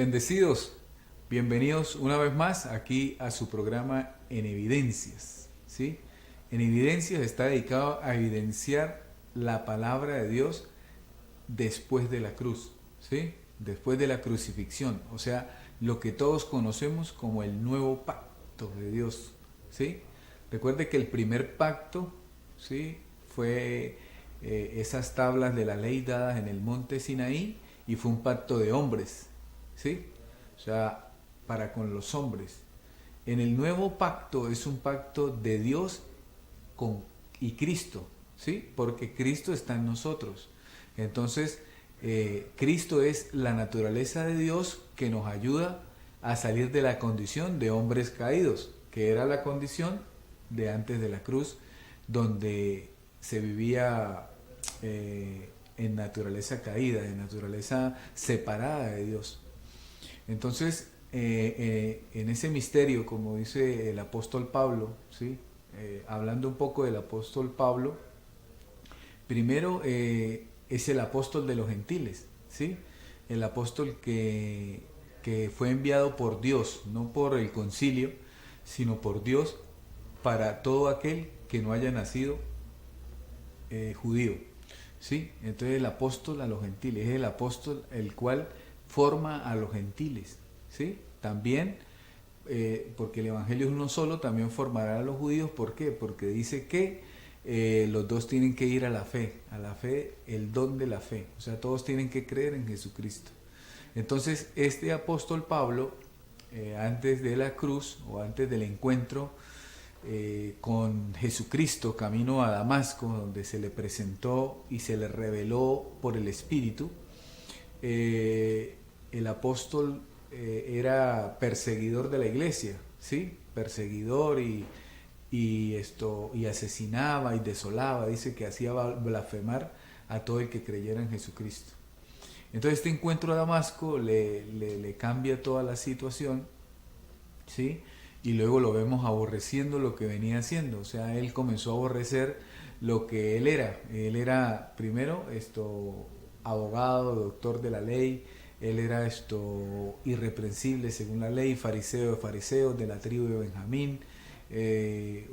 Bendecidos, bienvenidos una vez más aquí a su programa En Evidencias, ¿sí? En Evidencias está dedicado a evidenciar la palabra de Dios después de la cruz, ¿sí? Después de la crucifixión, o sea, lo que todos conocemos como el nuevo pacto de Dios, ¿sí? Recuerde que el primer pacto, ¿sí? Fue esas tablas de la ley dadas en el monte Sinaí y fue un pacto de hombres, ¿sí? O sea, para con los hombres. En el nuevo pacto es un pacto de Dios con, y Cristo, ¿sí? Porque Cristo está en nosotros. Entonces, Cristo es la naturaleza de Dios que nos ayuda a salir de la condición de hombres caídos, que era la condición de antes de la cruz, donde se vivía en naturaleza caída, en naturaleza separada de Dios. Entonces, en ese misterio, como dice el apóstol Pablo, ¿sí? Hablando un poco del apóstol Pablo, primero es el apóstol de los gentiles, ¿sí? El apóstol que fue enviado por Dios, no por el concilio, sino por Dios para todo aquel que no haya nacido judío, ¿sí? Entonces el apóstol a los gentiles es el apóstol el cual forma a los gentiles, ¿sí? También, porque el evangelio es uno solo, también formará a los judíos. ¿Por qué? Porque dice que los dos tienen que ir a la fe, el don de la fe, o sea, todos tienen que creer en Jesucristo. Entonces este apóstol Pablo, antes de la cruz o antes del encuentro con Jesucristo camino a Damasco, donde se le presentó y se le reveló por el Espíritu, el apóstol era perseguidor de la iglesia, ¿sí? Perseguidor y asesinaba y desolaba, dice que hacía blasfemar a todo el que creyera en Jesucristo. Entonces este encuentro a Damasco le cambia toda la situación, ¿sí? Y luego lo vemos aborreciendo lo que venía haciendo, o sea, él comenzó a aborrecer lo que él era. Él era primero abogado, doctor de la ley, él era irreprensible según la ley, fariseo de fariseos, de la tribu de Benjamín.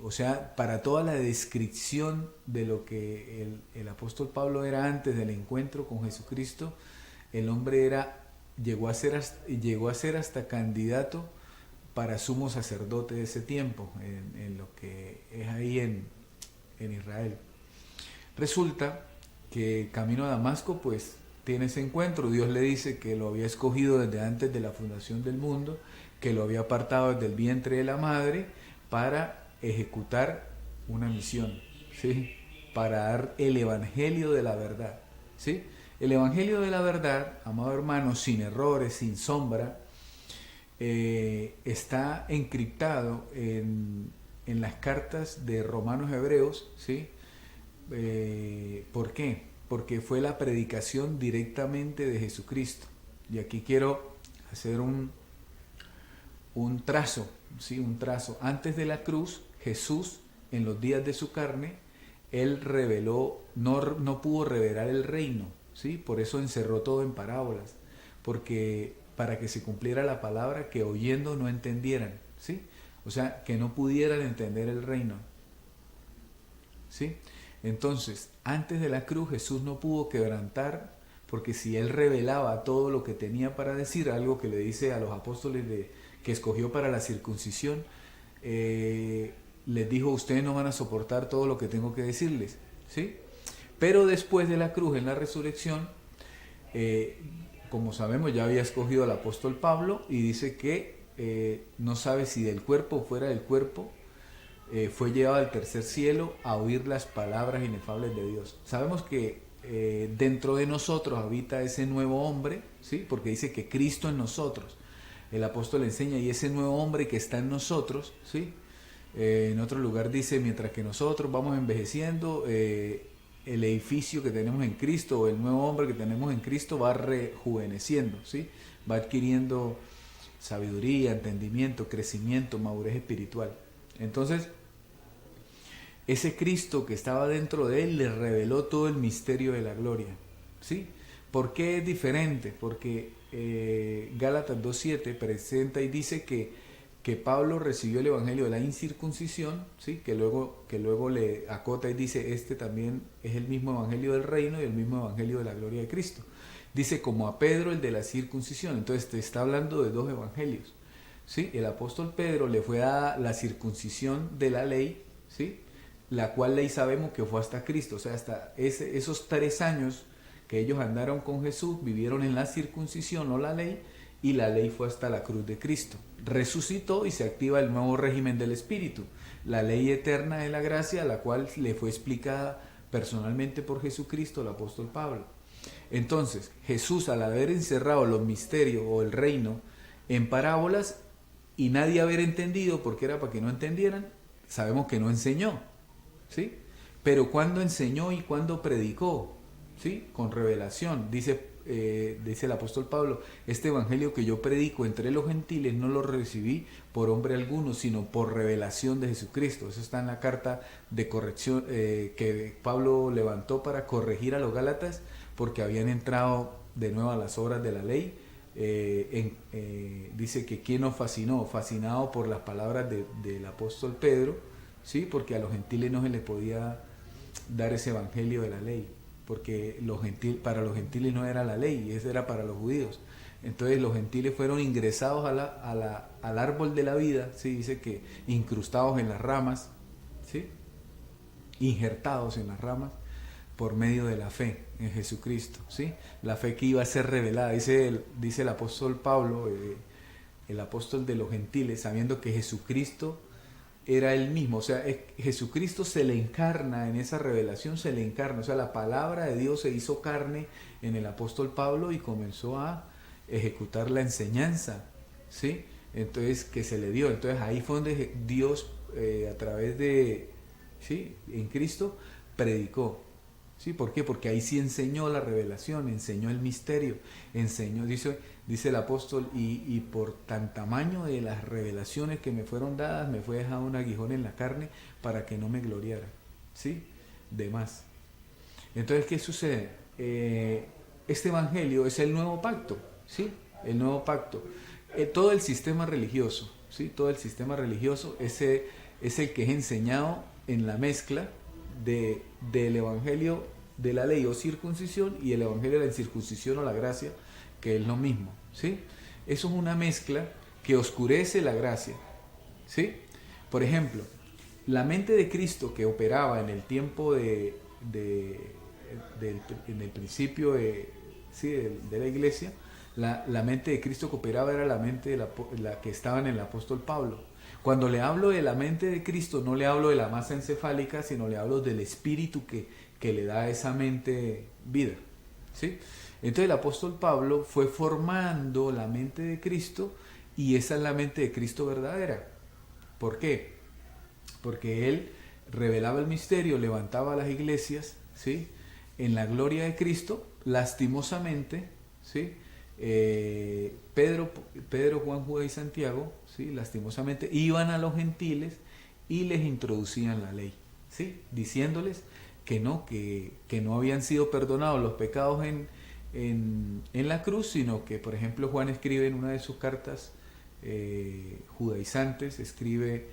O sea, para toda la descripción de lo que el apóstol Pablo era antes del encuentro con Jesucristo, el hombre llegó a ser hasta candidato para sumo sacerdote de ese tiempo, en lo que es ahí en Israel. Resulta que camino a Damasco, pues tiene ese encuentro. Dios le dice que lo había escogido desde antes de la fundación del mundo, que lo había apartado desde el vientre de la madre para ejecutar una misión, ¿sí? Para dar el evangelio de la verdad, ¿sí? El evangelio de la verdad, amado hermano, sin errores, sin sombra, está encriptado en las cartas de Romanos Hebreos, ¿sí? ¿Por qué? Porque fue la predicación directamente de Jesucristo. Y aquí quiero hacer un trazo, ¿sí? Un trazo. Antes de la cruz, Jesús, en los días de su carne, él reveló, no pudo revelar el reino, ¿sí? Por eso encerró todo en parábolas, porque para que se cumpliera la palabra, que oyendo no entendieran, ¿sí? O sea, que no pudieran entender el reino, ¿sí? Entonces, antes de la cruz Jesús no pudo quebrantar, porque si él revelaba todo lo que tenía para decir, algo que le dice a los apóstoles que escogió para la circuncisión, les dijo: ustedes no van a soportar todo lo que tengo que decirles, ¿sí? Pero después de la cruz, en la resurrección, como sabemos, ya había escogido al apóstol Pablo, y dice que no sabe si del cuerpo o fuera del cuerpo, fue llevado al tercer cielo a oír las palabras inefables de Dios. Sabemos que dentro de nosotros habita ese nuevo hombre, ¿sí? Porque dice que Cristo en nosotros. El apóstol enseña, y ese nuevo hombre que está en nosotros, ¿sí? En otro lugar dice, mientras que nosotros vamos envejeciendo, el edificio que tenemos en Cristo, o el nuevo hombre que tenemos en Cristo, va rejuveneciendo, ¿sí? Va adquiriendo sabiduría, entendimiento, crecimiento, madurez espiritual. Entonces, ese Cristo que estaba dentro de él le reveló todo el misterio de la gloria, ¿sí? ¿Por qué es diferente? Porque Gálatas 2:7 presenta y dice que Pablo recibió el evangelio de la incircuncisión, ¿sí? que luego le acota y dice, este también es el mismo evangelio del reino y el mismo evangelio de la gloria de Cristo. Dice, como a Pedro el de la circuncisión. Entonces te está hablando de dos evangelios. ¿Sí? El apóstol Pedro le fue a la circuncisión de la ley, ¿sí? La cual ley sabemos que fue hasta Cristo. O sea, hasta esos 3 años que ellos andaron con Jesús, vivieron en la circuncisión o la ley, y la ley fue hasta la cruz de Cristo. Resucitó y se activa el nuevo régimen del Espíritu, la ley eterna de la gracia, la cual le fue explicada personalmente por Jesucristo, el apóstol Pablo. Entonces, Jesús, al haber encerrado los misterios o el reino en parábolas y nadie haber entendido, porque era para que no entendieran, sabemos que no enseñó, ¿sí? Pero cuando enseñó y cuando predicó, ¿sí? Con revelación, dice el apóstol Pablo, este evangelio que yo predico entre los gentiles no lo recibí por hombre alguno, sino por revelación de Jesucristo. Eso está en la carta de corrección que Pablo levantó para corregir a los Gálatas, porque habían entrado de nuevo a las obras de la ley. Dice que ¿quién nos fascinó? Fascinado por las palabras del apóstol Pedro, ¿sí? Porque a los gentiles no se les podía dar ese evangelio de la ley, porque para los gentiles no era la ley, eso era para los judíos. Entonces los gentiles fueron ingresados al árbol de la vida, ¿sí? Dice que incrustados en las ramas, ¿sí? Injertados en las ramas por medio de la fe en Jesucristo, ¿sí? La fe que iba a ser revelada, dice el apóstol Pablo, el apóstol de los gentiles, sabiendo que Jesucristo era el mismo, o sea, Jesucristo se le encarna en esa revelación, se le encarna, o sea, la palabra de Dios se hizo carne en el apóstol Pablo y comenzó a ejecutar la enseñanza, ¿sí? Entonces, que se le dio. Entonces, ahí fue donde Dios, a través de, ¿sí? En Cristo, predicó. ¿Sí? ¿Por qué? Porque ahí sí enseñó la revelación, enseñó el misterio, enseñó, dice el apóstol, y por tan tamaño de las revelaciones que me fueron dadas, me fue dejado un aguijón en la carne para que no me gloriara, ¿sí? De más. Entonces, ¿qué sucede? Este evangelio es el nuevo pacto, ¿sí? El nuevo pacto. Todo el sistema religioso, ¿sí? Todo el sistema religioso es el que es enseñado en la mezcla del evangelio de la ley o circuncisión y el evangelio de la incircuncisión o la gracia, que es lo mismo, ¿sí? Eso es una mezcla que oscurece la gracia, ¿sí? Por ejemplo, la mente de Cristo que operaba en el tiempo en el principio ¿sí? de la iglesia, la mente de Cristo que operaba era la mente de la que estaba en el apóstol Pablo. Cuando le hablo de la mente de Cristo, no le hablo de la masa encefálica, sino le hablo del espíritu que le da a esa mente vida, ¿sí? Entonces el apóstol Pablo fue formando la mente de Cristo, y esa es la mente de Cristo verdadera. ¿Por qué? Porque él revelaba el misterio, levantaba las iglesias, ¿sí? En la gloria de Cristo. Lastimosamente, ¿sí? Pedro, Juan, Judas y Santiago, ¿sí? Lastimosamente iban a los gentiles y les introducían la ley, ¿sí? Diciéndoles que no habían sido perdonados los pecados en la cruz, sino que, por ejemplo, Juan escribe en una de sus cartas judaizantes, escribe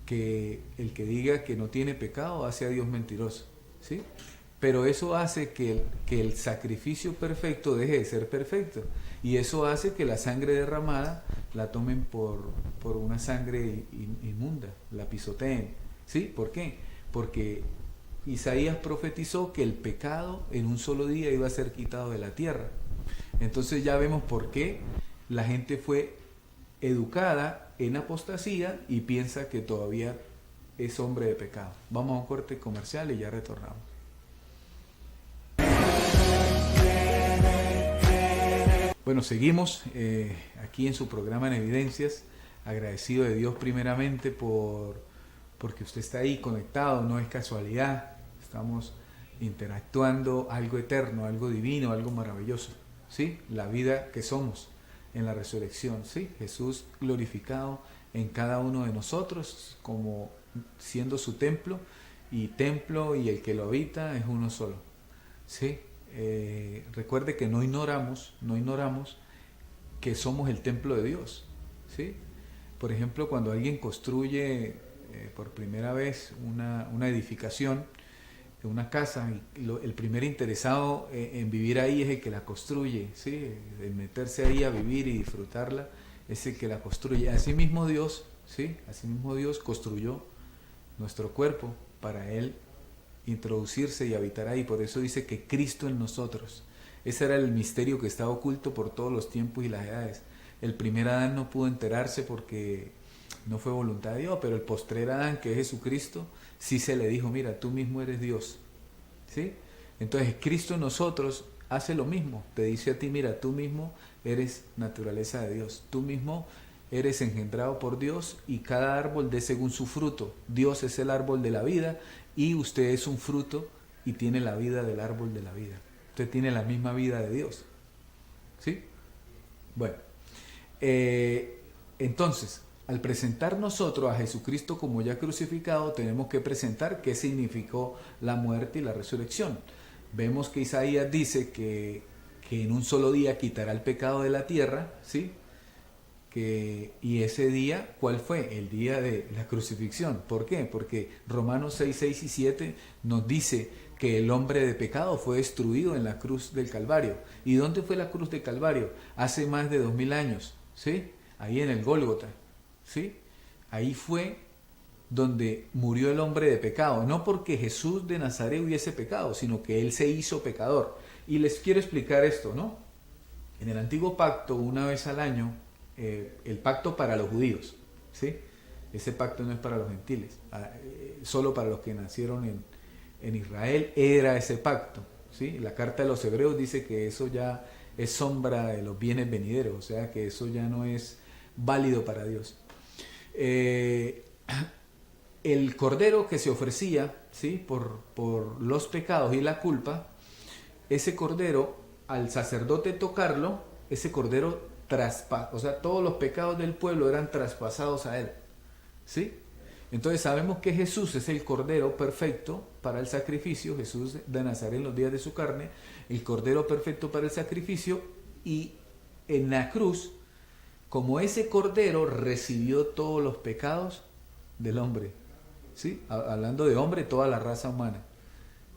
que el que diga que no tiene pecado hace a Dios mentiroso, ¿sí? Pero eso hace que el sacrificio perfecto deje de ser perfecto, y eso hace que la sangre derramada la tomen por una sangre inmunda, la pisoteen, ¿sí? ¿Por qué? Porque Isaías profetizó que el pecado en un solo día iba a ser quitado de la tierra. Entonces ya vemos por qué la gente fue educada en apostasía y piensa que todavía es hombre de pecado. Vamos a un corte comercial y ya retornamos. Bueno, seguimos aquí en su programa En Evidencias, agradecido de Dios primeramente porque usted está ahí conectado, no es casualidad, estamos interactuando, algo eterno, algo divino, algo maravilloso, ¿sí? La vida que somos en la resurrección, ¿sí? Jesús glorificado en cada uno de nosotros, como siendo su templo, y el que lo habita es uno solo, ¿sí? recuerde que no ignoramos que somos el templo de Dios, ¿sí? Por ejemplo, cuando alguien construye por primera vez una edificación, una casa, el primer interesado en vivir ahí es el que la construye, ¿sí? En meterse ahí a vivir y disfrutarla es el que la construye. Asimismo Dios, ¿sí? Asimismo Dios construyó nuestro cuerpo para Él introducirse y habitar ahí. Por eso dice que Cristo en nosotros. Ese era el misterio que estaba oculto por todos los tiempos y las edades. El primer Adán no pudo enterarse porque no fue voluntad de Dios, pero el postrer Adán, que es Jesucristo, sí se le dijo, mira, tú mismo eres Dios, ¿sí? Entonces Cristo en nosotros hace lo mismo, te dice a ti, mira, tú mismo eres naturaleza de Dios, tú mismo eres engendrado por Dios y cada árbol dé según su fruto. Dios es el árbol de la vida y usted es un fruto y tiene la vida del árbol de la vida. Usted tiene la misma vida de Dios, ¿sí? Bueno, entonces, al presentar nosotros a Jesucristo como ya crucificado, tenemos que presentar qué significó la muerte y la resurrección. Vemos que Isaías dice que en un solo día quitará el pecado de la tierra, ¿sí? Y ese día, ¿cuál fue? El día de la crucifixión. ¿Por qué? Porque Romanos 6, 6 y 7 nos dice que el hombre de pecado fue destruido en la cruz del Calvario. ¿Y dónde fue la cruz del Calvario? Hace más de 2000 años, ¿sí? Ahí en el Gólgota, ¿sí? Ahí fue donde murió el hombre de pecado, no porque Jesús de Nazaret hubiese pecado, sino que Él se hizo pecador. Y les quiero explicar esto, ¿no? En el antiguo pacto, una vez al año, el pacto para los judíos, ¿sí? Ese pacto no es para los gentiles, solo para los que nacieron en Israel era ese pacto, ¿sí? La carta de los Hebreos dice que eso ya es sombra de los bienes venideros, o sea que eso ya no es válido para Dios. El cordero que se ofrecía, ¿sí? por los pecados y la culpa, ese cordero, al sacerdote tocarlo, ese cordero o sea, todos los pecados del pueblo eran traspasados a él, ¿sí? Entonces sabemos que Jesús es el cordero perfecto para el sacrificio, Jesús de Nazaret en los días de su carne, el cordero perfecto para el sacrificio, y en la cruz, como ese cordero recibió todos los pecados del hombre, ¿sí? Hablando de hombre, toda la raza humana,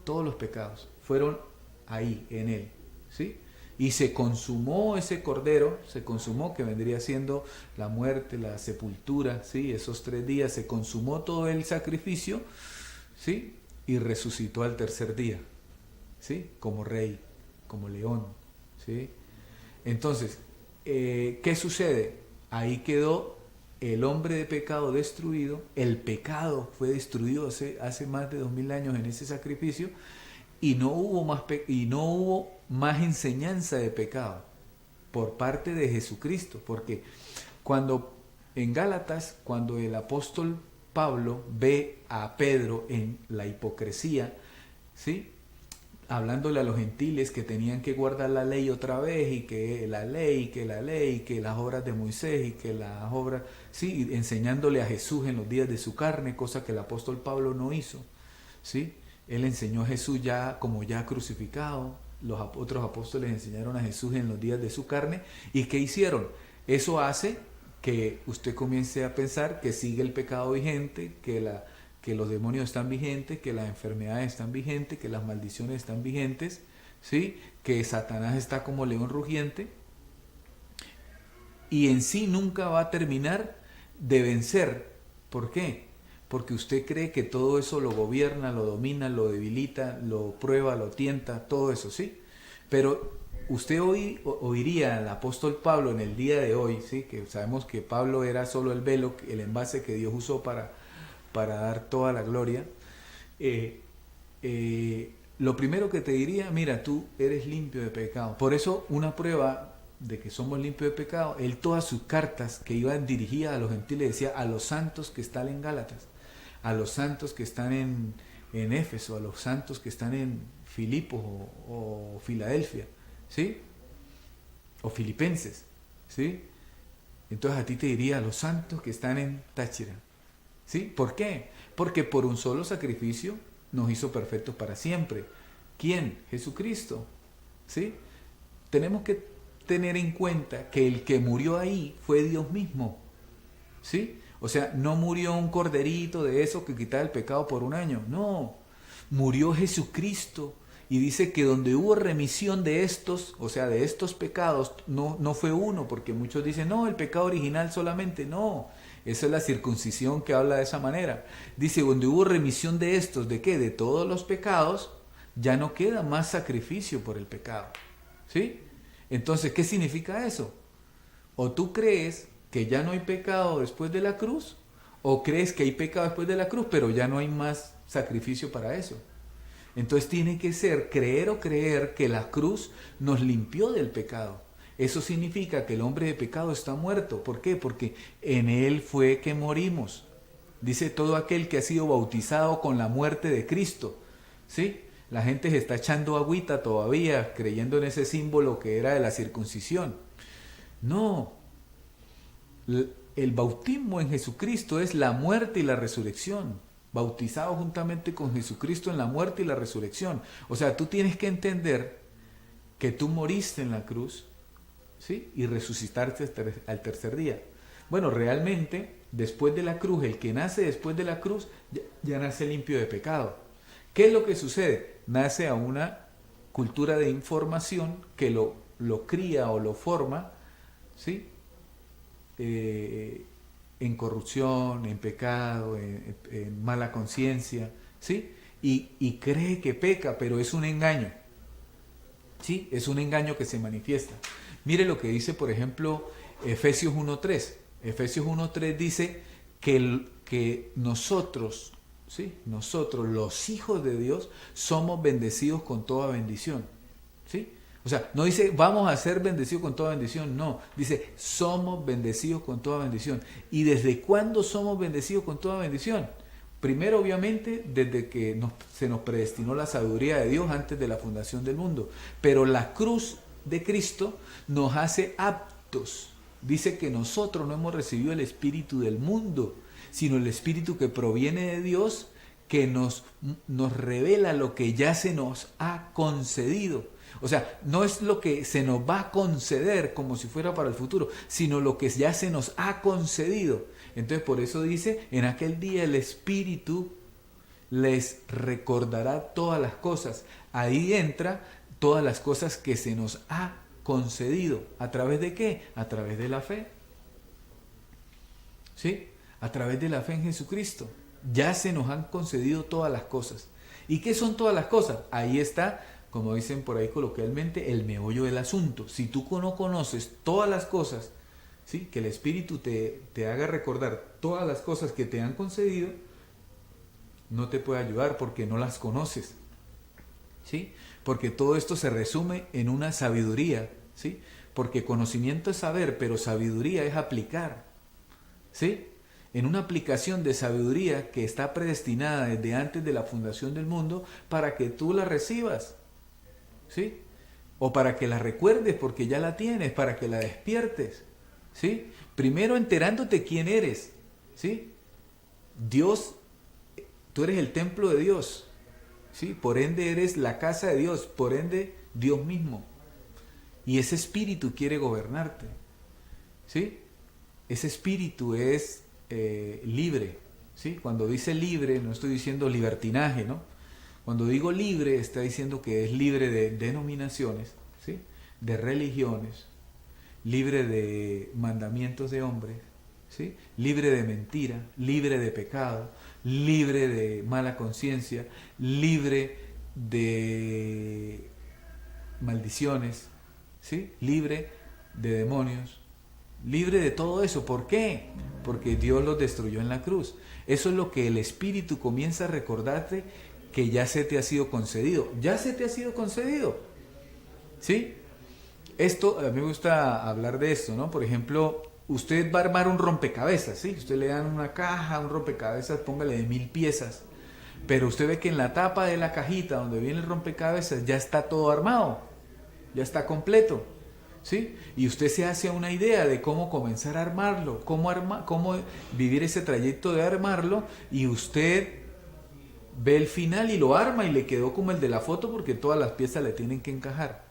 todos los pecados fueron ahí, en él, ¿sí? Y se consumó ese cordero, se consumó, que vendría siendo la muerte, la sepultura, ¿sí? Esos 3 días se consumó todo el sacrificio, ¿sí? Y resucitó al tercer día, ¿sí? Como rey, como león, ¿sí? Entonces, ¿qué sucede? Ahí quedó el hombre de pecado destruido, el pecado fue destruido hace más de 2000 años en ese sacrificio, y no hubo más enseñanza de pecado por parte de Jesucristo, porque cuando en Gálatas, cuando el apóstol Pablo ve a Pedro en la hipocresía, ¿sí? Hablándole a los gentiles que tenían que guardar la ley otra vez, y que la ley, que las obras de Moisés, y que las obras, sí, enseñándole a Jesús en los días de su carne, cosa que el apóstol Pablo no hizo, ¿sí? Él enseñó a Jesús ya como ya crucificado, los otros apóstoles enseñaron a Jesús en los días de su carne. ¿Y qué hicieron? Eso hace que usted comience a pensar que sigue el pecado vigente, que los demonios están vigentes, que las enfermedades están vigentes, que las maldiciones están vigentes, ¿sí? Que Satanás está como león rugiente, y en sí nunca va a terminar de vencer. ¿Por qué? Porque usted cree que todo eso lo gobierna, lo domina, lo debilita, lo prueba, lo tienta, todo eso, ¿sí? Pero usted oiría al apóstol Pablo en el día de hoy, ¿sí? Que sabemos que Pablo era solo el velo, el envase que Dios usó para dar toda la gloria. Lo primero que te diría, mira, tú eres limpio de pecado. Por eso una prueba de que somos limpios de pecado, él todas sus cartas que iban dirigidas a los gentiles decía a los santos que están en Gálatas, a los santos que están en Éfeso, a los santos que están en Filipos o Filadelfia, ¿sí? O Filipenses, ¿sí? Entonces a ti te diría a los santos que están en Táchira, ¿sí? ¿Por qué? Porque por un solo sacrificio nos hizo perfectos para siempre. ¿Quién? Jesucristo, ¿sí? Tenemos que tener en cuenta que el que murió ahí fue Dios mismo, ¿sí? O sea, no murió un corderito de esos que quitaba el pecado por un año, no, murió Jesucristo. Y dice que donde hubo remisión de estos, o sea, de estos pecados, no fue uno, porque muchos dicen, no, el pecado original solamente, no. Esa es la circuncisión que habla de esa manera. Dice, donde hubo remisión de estos, ¿de qué? De todos los pecados, ya no queda más sacrificio por el pecado. ¿Sí? Entonces, ¿qué significa eso? O tú crees que ya no hay pecado después de la cruz, o crees que hay pecado después de la cruz, pero ya no hay más sacrificio para eso. Entonces tiene que ser creer o creer que la cruz nos limpió del pecado. Eso significa que el hombre de pecado está muerto. ¿Por qué? Porque en él fue que morimos. Dice todo aquel que ha sido bautizado con la muerte de Cristo. ¿Sí? La gente se está echando agüita todavía creyendo en ese símbolo que era de la circuncisión. No. El bautismo en Jesucristo es la muerte y la resurrección. Bautizado juntamente con Jesucristo en la muerte y la resurrección. O sea, tú tienes que entender que tú moriste en la cruz, ¿sí? Y resucitaste al tercer día. Bueno, realmente, después de la cruz, el que nace después de la cruz, ya nace limpio de pecado. ¿Qué es lo que sucede? Nace a una cultura de información que lo cría o lo forma, ¿sí? En corrupción, en pecado, en mala conciencia, ¿sí? Y cree que peca, pero es un engaño, ¿sí? Es un engaño que se manifiesta. Mire lo que dice, por ejemplo, Efesios 1.3. Efesios 1.3 dice que nosotros, ¿sí? Nosotros, los hijos de Dios, somos bendecidos con toda bendición, ¿sí? O sea, no dice vamos a ser bendecidos con toda bendición, no. Dice somos bendecidos con toda bendición. ¿Y desde cuándo somos bendecidos con toda bendición? Primero, obviamente, desde que se nos predestinó la sabiduría de Dios antes de la fundación del mundo. Pero la cruz de Cristo nos hace aptos. Dice que nosotros no hemos recibido el espíritu del mundo, sino el espíritu que proviene de Dios, que nos revela lo que ya se nos ha concedido. O sea, no es lo que se nos va a conceder como si fuera para el futuro, sino lo que ya se nos ha concedido. Entonces por eso dice, en aquel día el Espíritu les recordará todas las cosas. Ahí entra todas las cosas que se nos ha concedido. ¿A través de qué? A través de la fe. ¿Sí? A través de la fe en Jesucristo. Ya se nos han concedido todas las cosas. ¿Y qué son todas las cosas? Ahí está, como dicen por ahí coloquialmente, el meollo del asunto. Si tú no conoces todas las cosas, ¿sí? Que el Espíritu te haga recordar todas las cosas que te han concedido, no te puede ayudar porque no las conoces, ¿sí? Porque todo esto se resume en una sabiduría, ¿sí? Porque conocimiento es saber, pero sabiduría es aplicar, ¿sí? En una aplicación de sabiduría que está predestinada desde antes de la fundación del mundo para que tú la recibas, ¿sí? O para que la recuerdes porque ya la tienes, para que la despiertes, ¿sí? Primero enterándote quién eres, ¿sí? Dios, tú eres el templo de Dios, ¿sí? Por ende eres la casa de Dios, por ende Dios mismo. Y ese espíritu quiere gobernarte, ¿sí? Ese espíritu es libre, ¿sí? Cuando dice libre, no estoy diciendo libertinaje, ¿no? Cuando digo libre, está diciendo que es libre de denominaciones, ¿sí? De religiones, libre de mandamientos de hombres, ¿sí? Libre de mentira, libre de pecado, libre de mala conciencia, libre de maldiciones, ¿sí? Libre de demonios, libre de todo eso. ¿Por qué? Porque Dios los destruyó en la cruz. Eso es lo que el Espíritu comienza a recordarte, que ya se te ha sido concedido. Ya se te ha sido concedido, ¿sí? Esto, a mí me gusta hablar de esto, ¿no? Por ejemplo, usted va a armar un rompecabezas, ¿sí? Usted le dan una caja, un rompecabezas, póngale de 1000 piezas. Pero usted ve que en la tapa de la cajita donde viene el rompecabezas ya está todo armado, ya está completo, ¿sí? Y usted se hace una idea de cómo comenzar a armarlo, cómo vivir ese trayecto de armarlo, y usted ve el final y lo arma y le quedó como el de la foto porque todas las piezas le tienen que encajar.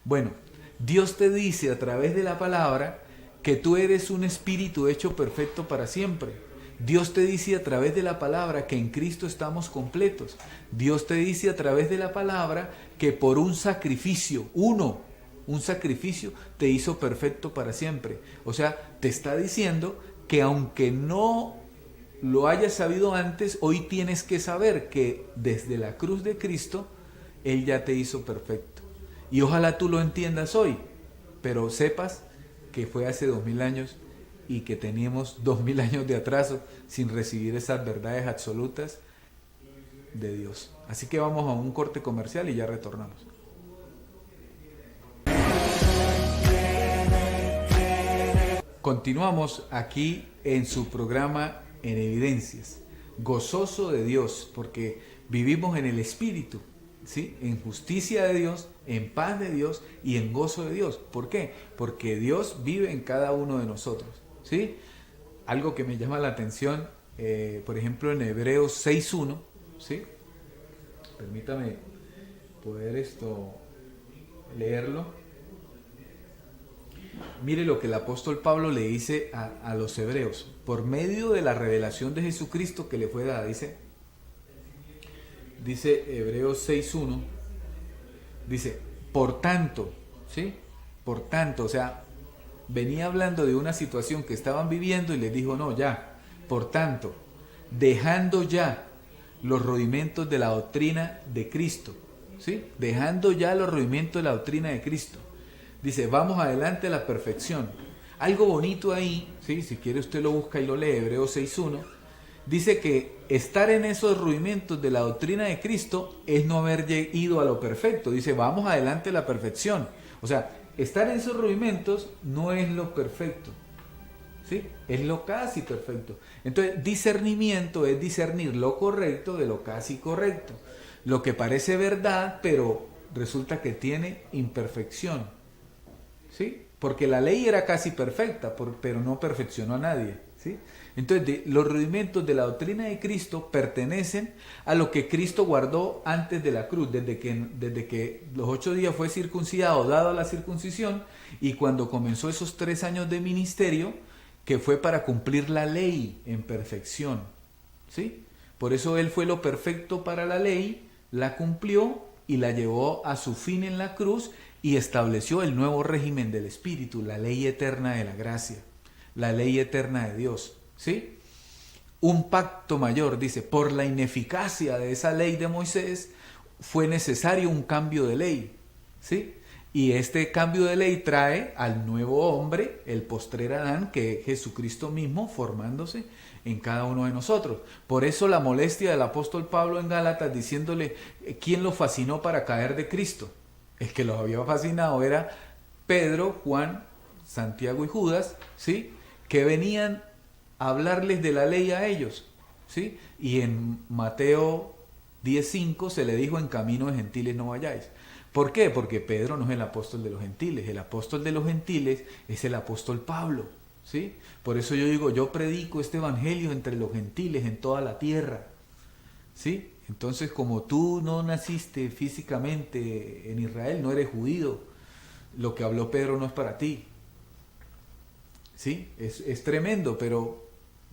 Bueno, Dios te dice a través de la palabra que tú eres un espíritu hecho perfecto para siempre. Dios te dice a través de la palabra que en Cristo estamos completos. Dios te dice a través de la palabra que por un sacrificio, un sacrificio te hizo perfecto para siempre. O sea, te está diciendo que aunque no lo hayas sabido antes, hoy tienes que saber que desde la cruz de Cristo, Él ya te hizo perfecto. Y ojalá tú lo entiendas hoy, pero sepas que fue hace 2000 años y que teníamos 2000 años de atraso sin recibir esas verdades absolutas de Dios. Así que vamos a un corte comercial y ya retornamos. Continuamos aquí en su programa En Evidencias, gozoso de Dios, porque vivimos en el Espíritu, ¿sí? En justicia de Dios, en paz de Dios y en gozo de Dios. ¿Por qué? Porque Dios vive en cada uno de nosotros, ¿sí? Algo que me llama la atención, por ejemplo, en Hebreos 6.1, ¿sí? Permítame poder leerlo. Mire lo que el apóstol Pablo le dice a los hebreos, por medio de la revelación de Jesucristo que le fue dada, dice Hebreos 6.1, dice, por tanto, ¿sí? Por tanto, o sea, venía hablando de una situación que estaban viviendo y les dijo, no, ya, por tanto, dejando ya los rudimentos de la doctrina de Cristo, ¿sí? Dejando ya los rudimentos de la doctrina de Cristo. Dice, vamos adelante a la perfección. Algo bonito ahí, ¿sí? Si quiere usted lo busca y lo lee, Hebreos 6.1, dice que estar en esos rudimentos de la doctrina de Cristo es no haber ido a lo perfecto. Dice, vamos adelante a la perfección. O sea, estar en esos rudimentos no es lo perfecto, ¿sí? Es lo casi perfecto. Entonces, discernimiento es discernir lo correcto de lo casi correcto. Lo que parece verdad, pero resulta que tiene imperfección, ¿sí? Porque la ley era casi perfecta, pero no perfeccionó a nadie, ¿sí? Entonces, los rudimentos de la doctrina de Cristo pertenecen a lo que Cristo guardó antes de la cruz, desde que los 8 días fue circuncidado, dado la circuncisión, y cuando comenzó esos 3 años de ministerio, que fue para cumplir la ley en perfección, ¿sí? Por eso Él fue lo perfecto para la ley, la cumplió y la llevó a su fin en la cruz, y estableció el nuevo régimen del Espíritu, la ley eterna de la gracia, la ley eterna de Dios, ¿sí? Un pacto mayor, dice, por la ineficacia de esa ley de Moisés, fue necesario un cambio de ley, ¿sí? Y este cambio de ley trae al nuevo hombre, el postrer Adán, que es Jesucristo mismo formándose en cada uno de nosotros. Por eso la molestia del apóstol Pablo en Gálatas diciéndole, ¿quién lo fascinó para caer de Cristo? El que los había fascinado era Pedro, Juan, Santiago y Judas, ¿sí? Que venían a hablarles de la ley a ellos, ¿sí? Y en Mateo 10.5 se le dijo, en camino de gentiles no vayáis. ¿Por qué? Porque Pedro no es el apóstol de los gentiles. El apóstol de los gentiles es el apóstol Pablo, ¿sí? Por eso yo digo, yo predico este evangelio entre los gentiles en toda la tierra, ¿sí? Entonces, como tú no naciste físicamente en Israel, no eres judío, lo que habló Pedro no es para ti. ¿Sí? Es tremendo, pero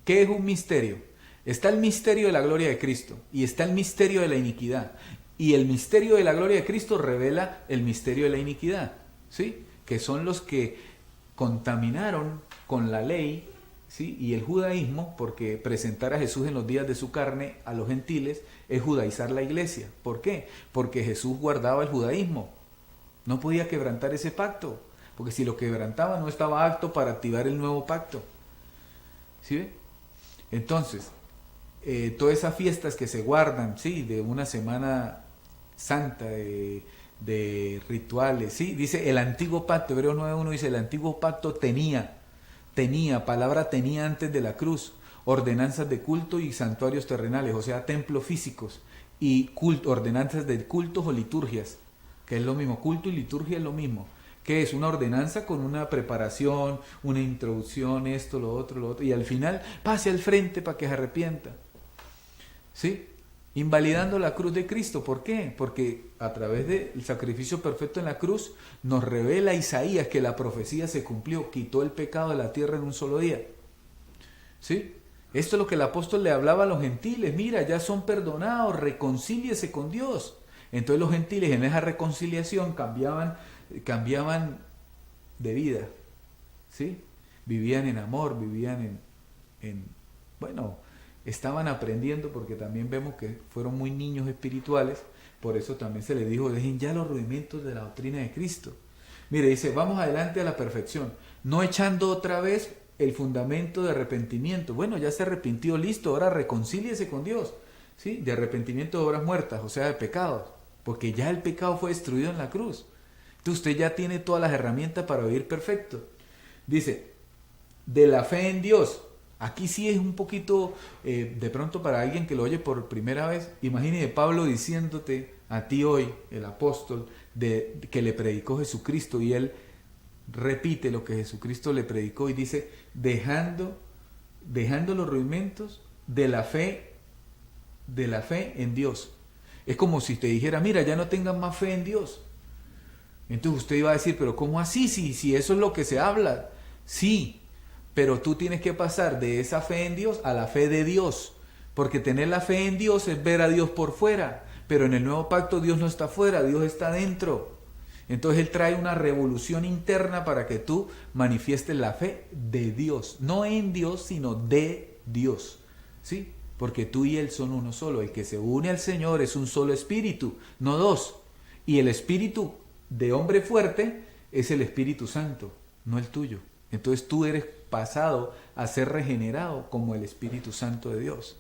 ¿qué es un misterio? Está el misterio de la gloria de Cristo y está el misterio de la iniquidad. Y el misterio de la gloria de Cristo revela el misterio de la iniquidad, ¿sí? Que son los que contaminaron con la ley, ¿sí? Y el judaísmo, porque presentar a Jesús en los días de su carne a los gentiles es judaizar la iglesia. ¿Por qué? Porque Jesús guardaba el judaísmo. No podía quebrantar ese pacto, porque si lo quebrantaba no estaba apto para activar el nuevo pacto. ¿Sí ve? Entonces, todas esas fiestas que se guardan, ¿sí? De una semana santa, de rituales, ¿sí? Dice el antiguo pacto, Hebreos 9.1 dice, el antiguo pacto tenía, palabra tenía antes de la cruz, ordenanzas de culto y santuarios terrenales, o sea, templos físicos, y ordenanzas de cultos o liturgias, que es lo mismo, culto y liturgia es lo mismo, que es una ordenanza con una preparación, una introducción, lo otro, y al final pase al frente para que se arrepienta, ¿sí? invalidando la cruz de Cristo. ¿Por qué? Porque a través del sacrificio perfecto en la cruz nos revela Isaías que la profecía se cumplió, quitó el pecado de la tierra en un solo día. ¿Sí? Esto es lo que el apóstol le hablaba a los gentiles. Mira, ya son perdonados, reconcíliese con Dios. Entonces los gentiles en esa reconciliación cambiaban de vida. ¿Sí? Vivían en amor, vivían bueno, estaban aprendiendo, porque también vemos que fueron muy niños espirituales. Por eso también se les dijo, dejen ya los rudimentos de la doctrina de Cristo. Mire, dice, vamos adelante a la perfección, no echando otra vez el fundamento de arrepentimiento. Bueno, ya se arrepintió, listo, ahora reconcíliese con Dios. ¿Sí? De arrepentimiento de obras muertas, o sea, de pecados, porque ya el pecado fue destruido en la cruz. Entonces usted ya tiene todas las herramientas para vivir perfecto. Dice, de la fe en Dios. Aquí sí es un poquito, de pronto para alguien que lo oye por primera vez, imagínese Pablo diciéndote a ti hoy, el apóstol, que le predicó Jesucristo, y él repite lo que Jesucristo le predicó y dice, dejando los rudimentos de la fe en Dios. Es como si te dijera, mira, ya no tengas más fe en Dios. Entonces usted iba a decir, pero ¿cómo así? Si eso es lo que se habla. Sí, pero tú tienes que pasar de esa fe en Dios a la fe de Dios. Porque tener la fe en Dios es ver a Dios por fuera. Pero en el nuevo pacto Dios no está fuera, Dios está dentro. Entonces Él trae una revolución interna para que tú manifiestes la fe de Dios. No en Dios, sino de Dios. ¿Sí? Porque tú y Él son uno solo. El que se une al Señor es un solo espíritu, no dos. Y el espíritu de hombre fuerte es el Espíritu Santo, no el tuyo. Entonces tú eres pasado a ser regenerado como el Espíritu Santo de Dios.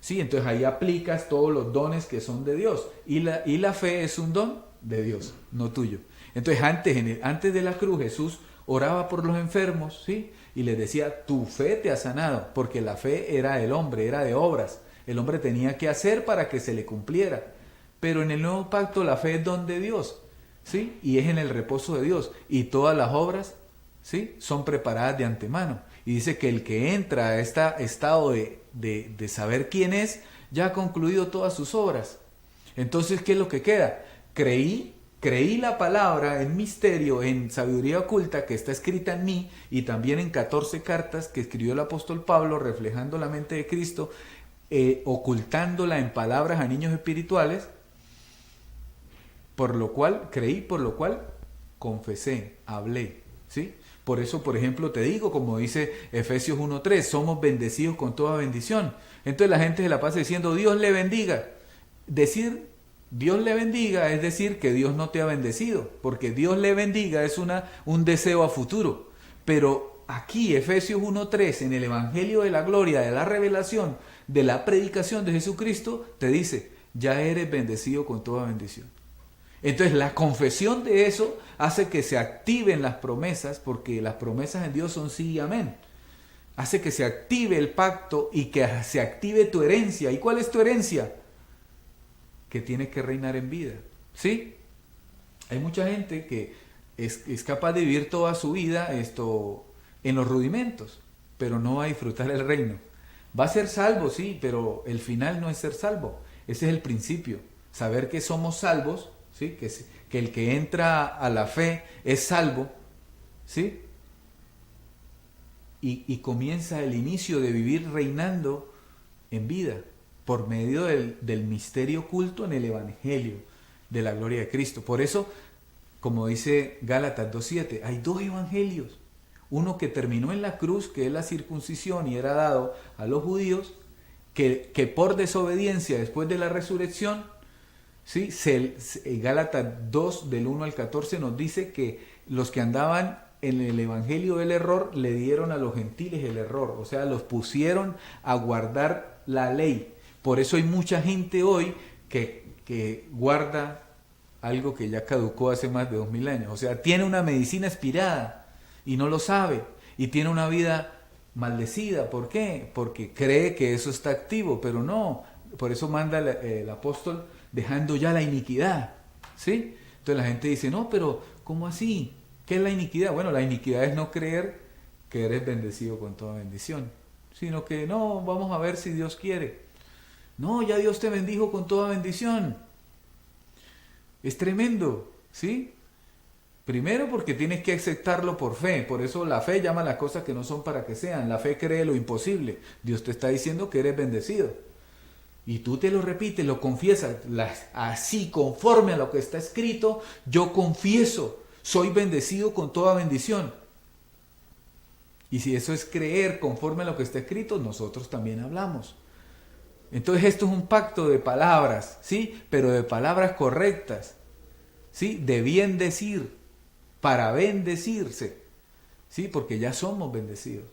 Sí, entonces ahí aplicas todos los dones que son de Dios. Y la fe es un don de Dios, no tuyo. Entonces antes de la cruz Jesús oraba por los enfermos, ¿sí? Y les decía, tu fe te ha sanado, porque la fe era del hombre, era de obras. El hombre tenía que hacer para que se le cumpliera. Pero en el nuevo pacto la fe es don de Dios, ¿sí? Y es en el reposo de Dios. Y todas las obras, ¿sí?, son preparadas de antemano. Y dice que el que entra a este estado de saber quién es, ya ha concluido todas sus obras. Entonces, ¿qué es lo que queda? Creí la palabra en misterio, en sabiduría oculta, que está escrita en mí, y también en 14 cartas que escribió el apóstol Pablo, reflejando la mente de Cristo, ocultándola en palabras a niños espirituales. Por lo cual creí, por lo cual confesé, hablé, ¿sí? Por eso, por ejemplo, te digo, como dice Efesios 1:3, somos bendecidos con toda bendición. Entonces la gente se la pasa diciendo, Dios le bendiga. Decir Dios le bendiga es decir que Dios no te ha bendecido, porque Dios le bendiga es un deseo a futuro. Pero aquí, Efesios 1:3, en el Evangelio de la Gloria, de la revelación, de la predicación de Jesucristo, te dice, ya eres bendecido con toda bendición. Entonces la confesión de eso hace que se activen las promesas, porque las promesas en Dios son sí y amén. Hace que se active el pacto y que se active tu herencia. ¿Y cuál es tu herencia? Que tienes que reinar en vida. ¿Sí? Hay mucha gente que es capaz de vivir toda su vida en los rudimentos, pero no va a disfrutar el reino. Va a ser salvo, sí, pero el final no es ser salvo. Ese es el principio. Saber que somos salvos, ¿sí? Que el que entra a la fe es salvo, ¿sí? Y comienza el inicio de vivir reinando en vida por medio del misterio oculto en el Evangelio de la gloria de Cristo. Por eso, como dice Gálatas 2:7, hay dos evangelios. Uno que terminó en la cruz, que es la circuncisión y era dado a los judíos, que por desobediencia después de la resurrección, ¿sí? Gálatas 2 del 1 al 14 nos dice que los que andaban en el evangelio del error le dieron a los gentiles el error, o sea, los pusieron a guardar la ley. Por eso hay mucha gente hoy que guarda algo que ya caducó hace más de 2000 años, o sea, tiene una medicina expirada y no lo sabe, y tiene una vida maldecida. ¿Por qué? Porque cree que eso está activo, pero no. Por eso manda el apóstol dejando ya la iniquidad, ¿sí? Entonces la gente dice, no, pero ¿cómo así? ¿Qué es la iniquidad? Bueno, la iniquidad es no creer que eres bendecido con toda bendición, sino que no, vamos a ver si Dios quiere. No, ya Dios te bendijo con toda bendición. Es tremendo, ¿sí? Primero porque tienes que aceptarlo por fe. Por eso la fe llama a las cosas que no son para que sean. La fe cree lo imposible. Dios te está diciendo que eres bendecido. Y tú te lo repites, lo confiesas. Así, conforme a lo que está escrito, yo confieso. Soy bendecido con toda bendición. Y si eso es creer conforme a lo que está escrito, nosotros también hablamos. Entonces esto es un pacto de palabras, ¿sí? Pero de palabras correctas, ¿sí? De bien decir, para bendecirse, ¿sí? Porque ya somos bendecidos.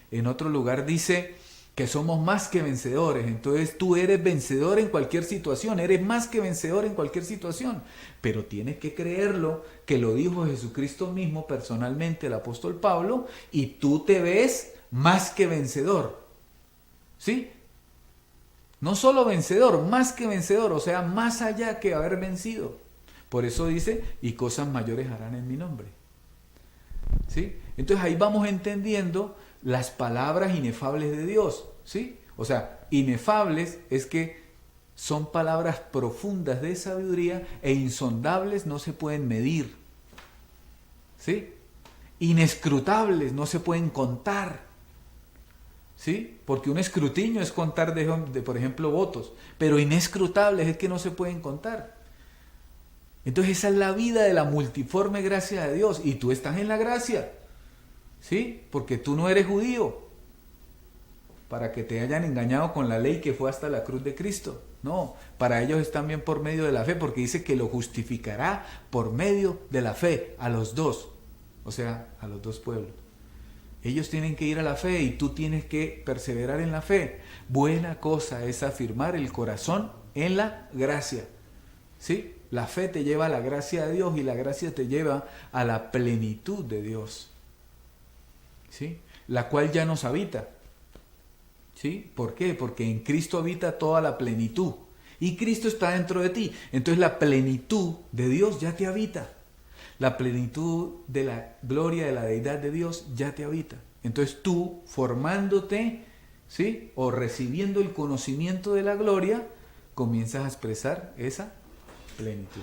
En otro lugar dice que somos más que vencedores. Entonces tú eres vencedor en cualquier situación, eres más que vencedor en cualquier situación. Pero tienes que creerlo, que lo dijo Jesucristo mismo personalmente, el apóstol Pablo, y tú te ves más que vencedor, ¿sí? No solo vencedor, más que vencedor, o sea, más allá que haber vencido. Por eso dice, y cosas mayores harán en mi nombre. ¿Sí? Entonces ahí vamos entendiendo las palabras inefables de Dios. ¿Sí? O sea, inefables es que son palabras profundas de sabiduría e insondables, no se pueden medir. ¿Sí? Inescrutables, no se pueden contar. ¿Sí? Porque un escrutinio es contar por ejemplo, votos, pero inescrutables es que no se pueden contar. Entonces esa es la vida de la multiforme gracia de Dios, y tú estás en la gracia, ¿sí? Porque tú no eres judío, para que te hayan engañado con la ley que fue hasta la cruz de Cristo. No, para ellos es también por medio de la fe, porque dice que lo justificará por medio de la fe a los dos, o sea, a los dos pueblos. Ellos tienen que ir a la fe y tú tienes que perseverar en la fe. Buena cosa es afirmar el corazón en la gracia. ¿Sí? La fe te lleva a la gracia de Dios y la gracia te lleva a la plenitud de Dios. ¿Sí? La cual ya nos habita. ¿Sí? ¿Por qué? Porque en Cristo habita toda la plenitud. Y Cristo está dentro de ti. Entonces la plenitud de Dios ya te habita. La plenitud de la gloria de la deidad de Dios ya te habita. Entonces tú, formándote, ¿sí? O recibiendo el conocimiento de la gloria, comienzas a expresar esa plenitud.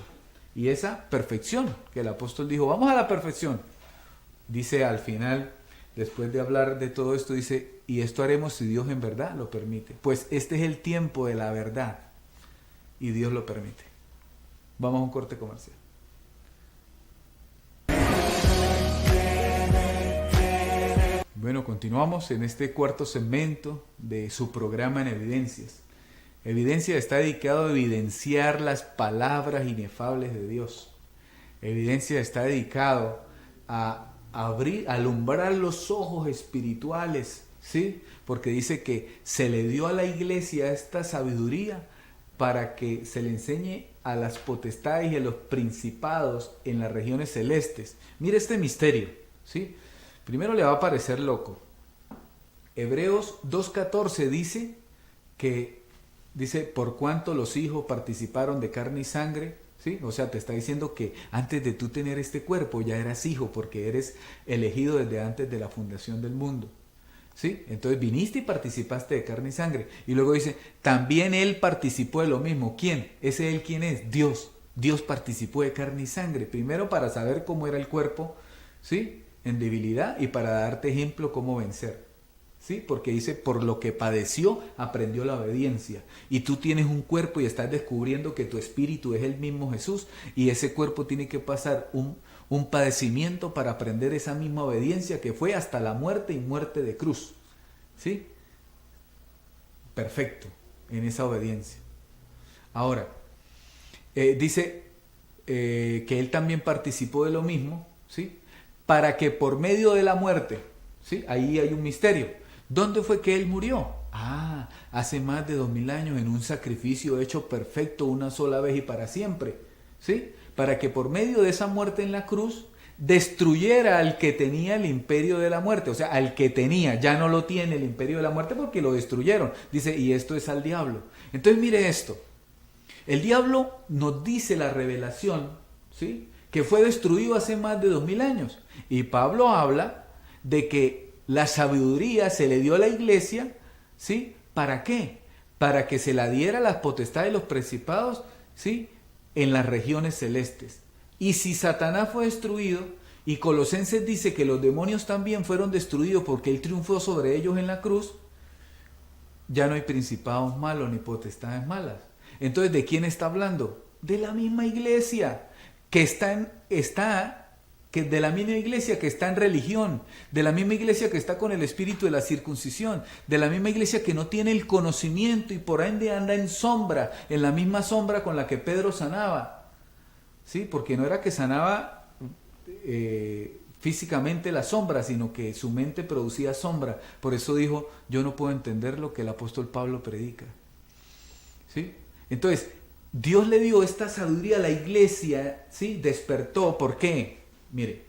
Y esa perfección, que el apóstol dijo, vamos a la perfección. Dice al final, después de hablar de todo esto, dice, y esto haremos si Dios en verdad lo permite. Pues este es el tiempo de la verdad y Dios lo permite. Vamos a un corte comercial. Bueno, continuamos en este cuarto segmento de su programa en Evidencias. Evidencia está dedicado a evidenciar las palabras inefables de Dios. Evidencia está dedicado a alumbrar los ojos espirituales, ¿sí? Porque dice que se le dio a la iglesia esta sabiduría para que se le enseñe a las potestades y a los principados en las regiones celestes. Mire este misterio, ¿sí? Primero le va a parecer loco. Hebreos 2.14 dice, por cuanto los hijos participaron de carne y sangre, ¿sí? O sea, te está diciendo que antes de tú tener este cuerpo ya eras hijo, porque eres elegido desde antes de la fundación del mundo, ¿sí? Entonces viniste y participaste de carne y sangre. Y luego dice, también él participó de lo mismo. ¿Quién? ¿Ese él quién es? Dios. Dios participó de carne y sangre. Primero para saber cómo era el cuerpo, ¿sí? En debilidad, y para darte ejemplo cómo vencer, ¿sí? Porque dice, por lo que padeció, aprendió la obediencia. Y tú tienes un cuerpo y estás descubriendo que tu espíritu es el mismo Jesús, y ese cuerpo tiene que pasar un padecimiento para aprender esa misma obediencia que fue hasta la muerte y muerte de cruz, ¿sí? Perfecto en esa obediencia. Ahora, dice que él también participó de lo mismo, ¿sí? Para que por medio de la muerte, ¿sí? Ahí hay un misterio. ¿Dónde fue que él murió? Hace más de 2000 años en un sacrificio hecho perfecto una sola vez y para siempre, ¿sí? Para que por medio de esa muerte en la cruz destruyera al que tenía el imperio de la muerte, o sea, al que tenía, ya no lo tiene el imperio de la muerte porque lo destruyeron. Dice, y esto es al diablo. Entonces mire esto, el diablo nos dice la revelación, ¿sí? Que fue destruido hace más de 2000 años. Y Pablo habla de que la sabiduría se le dio a la iglesia, ¿sí? ¿Para qué? para que se la diera a las potestades y los principados, ¿sí?, en las regiones celestes. Y si Satanás fue destruido, y Colosenses dice que los demonios también fueron destruidos porque él triunfó sobre ellos en la cruz, ya no hay principados malos ni potestades malas. Entonces, ¿de quién está hablando? De la misma iglesia que de la misma iglesia que está en religión, de la misma iglesia que está con el espíritu de la circuncisión, de la misma iglesia que no tiene el conocimiento y por ende anda en sombra, en la misma sombra con la que Pedro sanaba. ¿Sí? Porque no era que sanaba físicamente la sombra, sino que su mente producía sombra. Por eso dijo, yo no puedo entender lo que el apóstol Pablo predica. ¿Sí? Entonces, Dios le dio esta sabiduría a la iglesia, ¿sí? Despertó. ¿Por qué? Mire,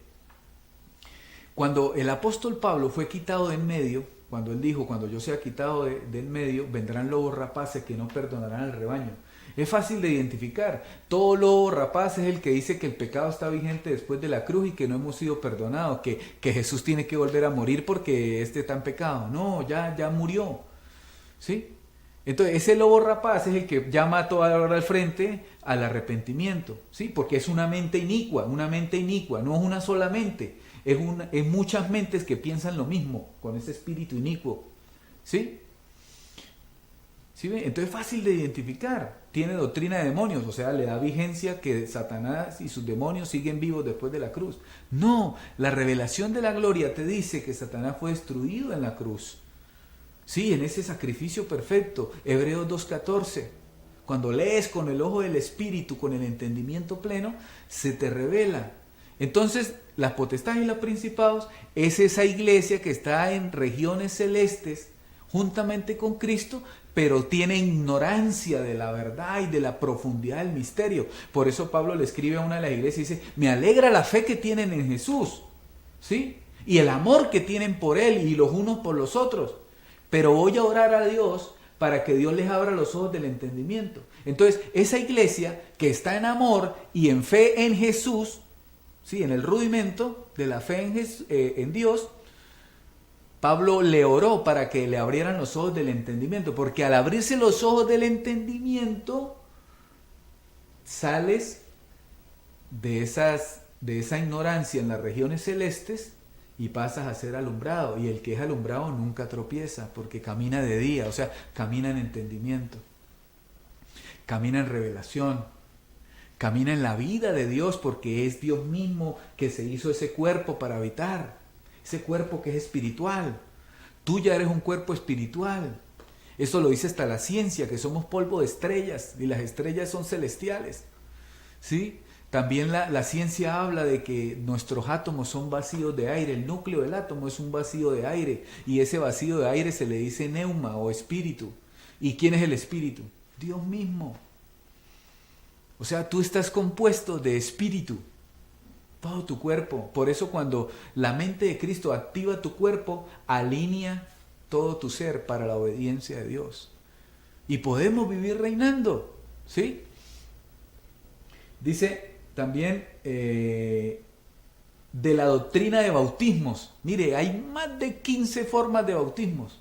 cuando el apóstol Pablo fue quitado de en medio, cuando él dijo, cuando yo sea quitado de en medio, vendrán lobos rapaces que no perdonarán al rebaño. Es fácil de identificar. Todo lobo rapaz es el que dice que el pecado está vigente después de la cruz y que no hemos sido perdonados, que Jesús tiene que volver a morir porque está en pecado. No, ya murió. ¿Sí? Entonces, ese lobo rapaz es el que llama a toda hora al frente al arrepentimiento, ¿sí? Porque es una mente inicua, no es una sola mente, es muchas mentes que piensan lo mismo, con ese espíritu inicuo, ¿sí? ¿Sí ve? Entonces es fácil de identificar, tiene doctrina de demonios, o sea, le da vigencia que Satanás y sus demonios siguen vivos después de la cruz. No, la revelación de la gloria te dice que Satanás fue destruido en la cruz. Sí, en ese sacrificio perfecto, Hebreos 2:14. Cuando lees con el ojo del Espíritu, con el entendimiento pleno, se te revela. Entonces, las potestades y los principados es esa iglesia que está en regiones celestes, juntamente con Cristo, pero tiene ignorancia de la verdad y de la profundidad del misterio. Por eso Pablo le escribe a una de las iglesias y dice, me alegra la fe que tienen en Jesús, ¿sí? Y el amor que tienen por Él y los unos por los otros. Pero voy a orar a Dios para que Dios les abra los ojos del entendimiento. Entonces, esa iglesia que está en amor y en fe en Jesús, ¿sí?, en el rudimento de la fe en Dios, Pablo le oró para que le abrieran los ojos del entendimiento, porque al abrirse los ojos del entendimiento, sales de esa ignorancia en las regiones celestes y pasas a ser alumbrado, y el que es alumbrado nunca tropieza, porque camina de día, o sea, camina en entendimiento, camina en revelación, camina en la vida de Dios, porque es Dios mismo que se hizo ese cuerpo para habitar, ese cuerpo que es espiritual. Tú ya eres un cuerpo espiritual. Eso lo dice hasta la ciencia, que somos polvo de estrellas, y las estrellas son celestiales, ¿sí? También la ciencia habla de que nuestros átomos son vacíos de aire. El núcleo del átomo es un vacío de aire, y ese vacío de aire se le dice neuma o espíritu. ¿Y quién es el espíritu? Dios mismo. O sea, tú estás compuesto de espíritu, todo tu cuerpo. Por eso cuando la mente de Cristo activa tu cuerpo, alinea todo tu ser para la obediencia de Dios. Y podemos vivir reinando, ¿sí? Dice también de la doctrina de bautismos. Mire, hay más de 15 formas de bautismos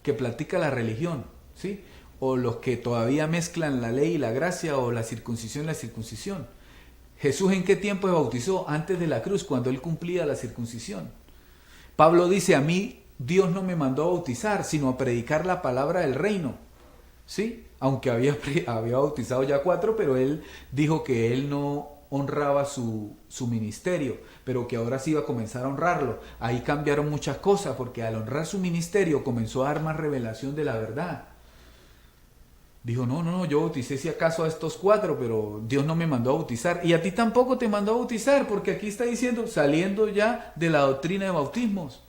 que platica la religión, ¿sí? O los que todavía mezclan la ley y la gracia, o la circuncisión y la circuncisión. Jesús, ¿en qué tiempo se bautizó? Antes de la cruz, cuando él cumplía la circuncisión. Pablo dice, a mí Dios no me mandó a bautizar, sino a predicar la palabra del reino, ¿sí? Aunque había bautizado ya 4, pero él dijo que él no honraba su ministerio, pero que ahora sí iba a comenzar a honrarlo. Ahí cambiaron muchas cosas, porque al honrar su ministerio comenzó a dar más revelación de la verdad. Dijo, no, yo bauticé si acaso a estos 4, pero Dios no me mandó a bautizar. Y a ti tampoco te mandó a bautizar, porque aquí está diciendo, saliendo ya de la doctrina de bautismos,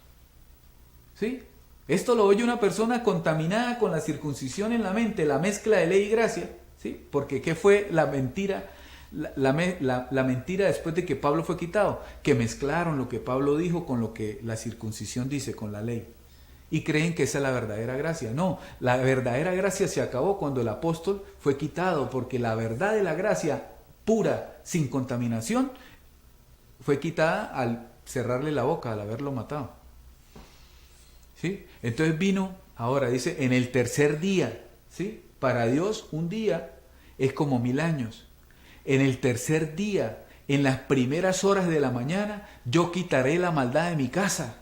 ¿sí? Esto lo oye una persona contaminada con la circuncisión en la mente, la mezcla de ley y gracia, ¿sí? Porque ¿qué fue la mentira? La mentira después de que Pablo fue quitado, que mezclaron lo que Pablo dijo con lo que la circuncisión dice, con la ley. Y creen que esa es la verdadera gracia. No, la verdadera gracia se acabó cuando el apóstol fue quitado, porque la verdad de la gracia pura, sin contaminación, fue quitada al cerrarle la boca, al haberlo matado. ¿Sí? Entonces vino, ahora dice, en el tercer día, ¿sí? Para Dios un día es como 1000 años. En el tercer día, en las primeras horas de la mañana, yo quitaré la maldad de mi casa.